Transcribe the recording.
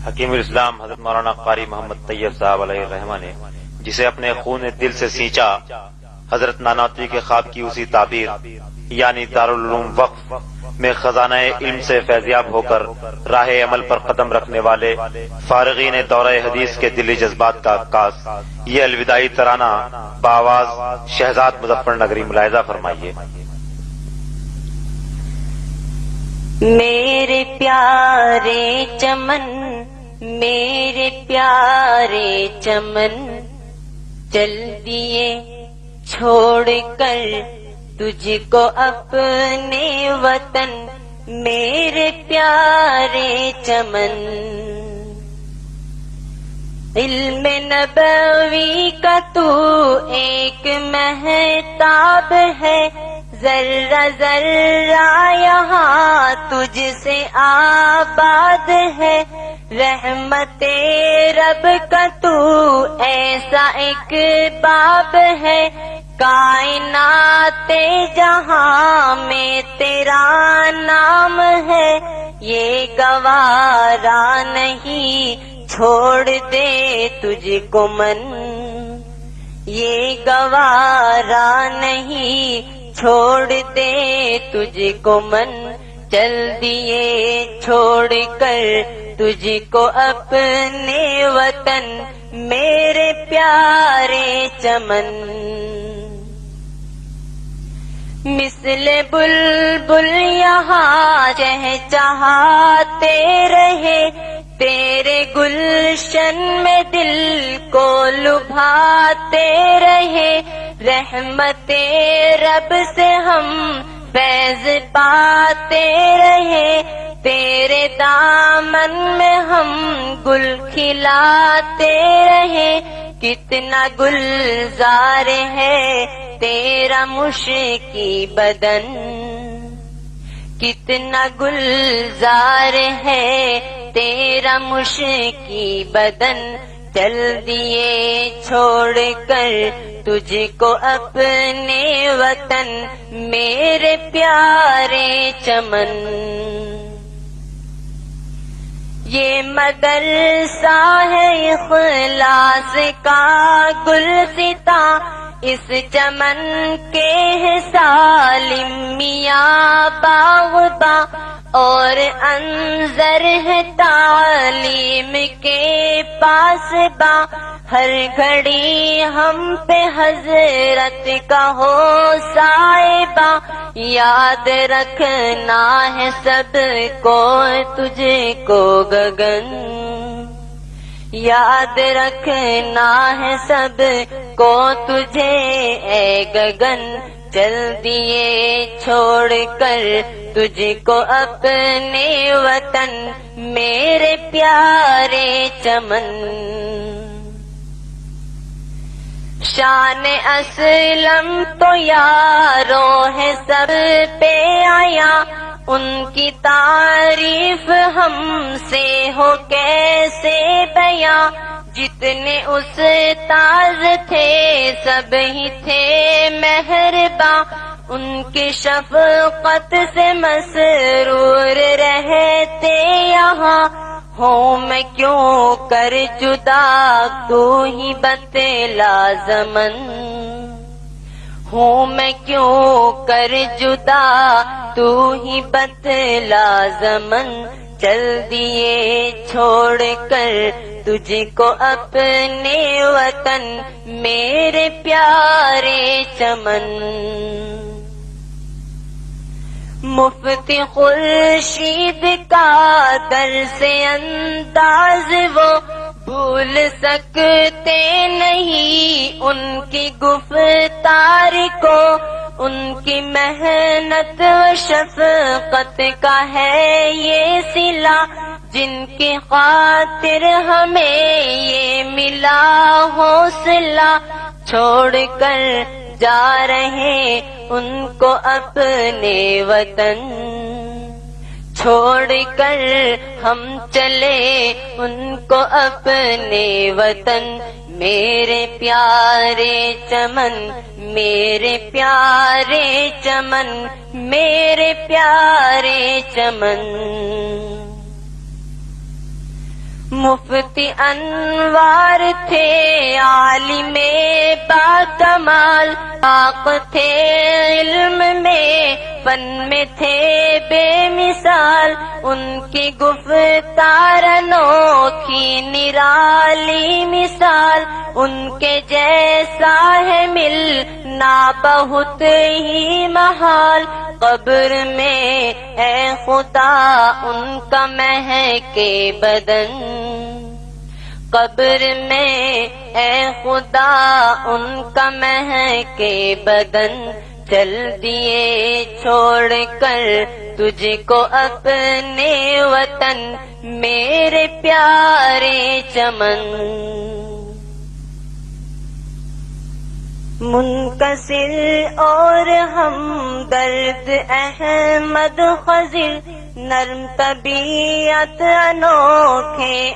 حکیم الاسلام حضرت مولانا قاری محمد طیب صاحب علیہ الرحمہ نے جسے اپنے خون دل سے سینچا، حضرت نانوتوی کے خواب کی اسی تعبیر یعنی دارالعلوم وقف میں خزانہ علم سے فیضیاب ہو کر راہ عمل پر قدم رکھنے والے فارغین دورہ حدیث کے دلی جذبات کا عکاس یہ الوداعی ترانہ بآواز شہزاد مظفر نگری ملاحظہ فرمائیے۔ میرے پیارے چمن، میرے پیارے چمن، چل دیے چھوڑ کر تجھ کو اپنے وطن، میرے پیارے چمن۔ علم نبوی کا تو ایک مہتاب ہے، ذرہ ذرہ یہاں تجھ سے آباد ہے، رحمت رب کا تو ایسا ایک باب ہے، کائنات جہاں میں تیرا نام ہے، یہ گوارا نہیں چھوڑ دے تجھ کو من، یہ گوارا نہیں چھوڑ دے تجھ کو من، چل دیے چھوڑ کر تجھ کو اپنے وطن، میرے پیارے چمن۔ مثل بلبل یہاں چہچہاتے رہے، تیرے گلشن میں دل کو لبھاتے رہے، رحمت رب سے ہم فیض پاتے رہے، تیرے دامن میں ہم گل کھلاتے رہے، کتنا گلزار ہے تیرا مشکی بدن، کتنا گلزار ہے تیرا مشکی بدن، چل دیے چھوڑ کر تجھ کو اپنے وطن، میرے پیارے چمن۔ یہ مدرسہ ہے اخلاص کا گلستاں، اس چمن کے سالم میاں باغباں، اور انظر ہے تعلیم کے پاس باں، ہر گھڑی ہم پہ حضرت کا ہو صاحبہ، یاد رکھنا ہے سب کو تجھ کو گگن، یاد رکھنا ہے سب کو تجھے اے گگن، چل دیے چھوڑ کر تجھ کو اپنے وطن، میرے پیارے چمن۔ شان اسلم تو یاروں ہے سب پہ آیا، ان کی تعریف ہم سے ہو کیسے بیاں، جتنے استاذ تھے سب ہی تھے مہرباں، ان کی شفقت سے مسرور رہتے یہاں، ہوں میں کیوں کر جدا تو ہی بتلا زمن، ہوں میں کیوں کر جدا تو ہی بتلا زمن، چل دیے چھوڑ کر تجھ کو اپنے وطن، میرے پیارے چمن۔ مفتی خورشید کا درس انداز وہ بھول سکتے نہیں ان کی گفتار کو، ان کی محنت و شفقت کا ہے یہ صلہ، جن کی خاطر ہمیں یہ ملا حوصلہ، چھوڑ کر جا رہے ان کو اپنے وطن، چھوڑ کر ہم چلے ان کو اپنے وطن، میرے پیارے چمن، میرے پیارے چمن، میرے پیارے چمن۔ مفتی انوار تھے عالم با کمال، آق تھے علم میں فن میں تھے بے مثال، ان کی گفتار انوکھی نرالی مثال، ان کے جیسا ہے ملنا بہت ہی محال، قبر میں اے خدا ان کا مہکے بدن، قبر میں اے خدا ان کا مہکے بدن، چل دیے چھوڑ کر تجھ کو اپنے وطن میرے پیارے چمن، منکسر اور ہمدرد احمد خضر، نرم طبیعت انوکھے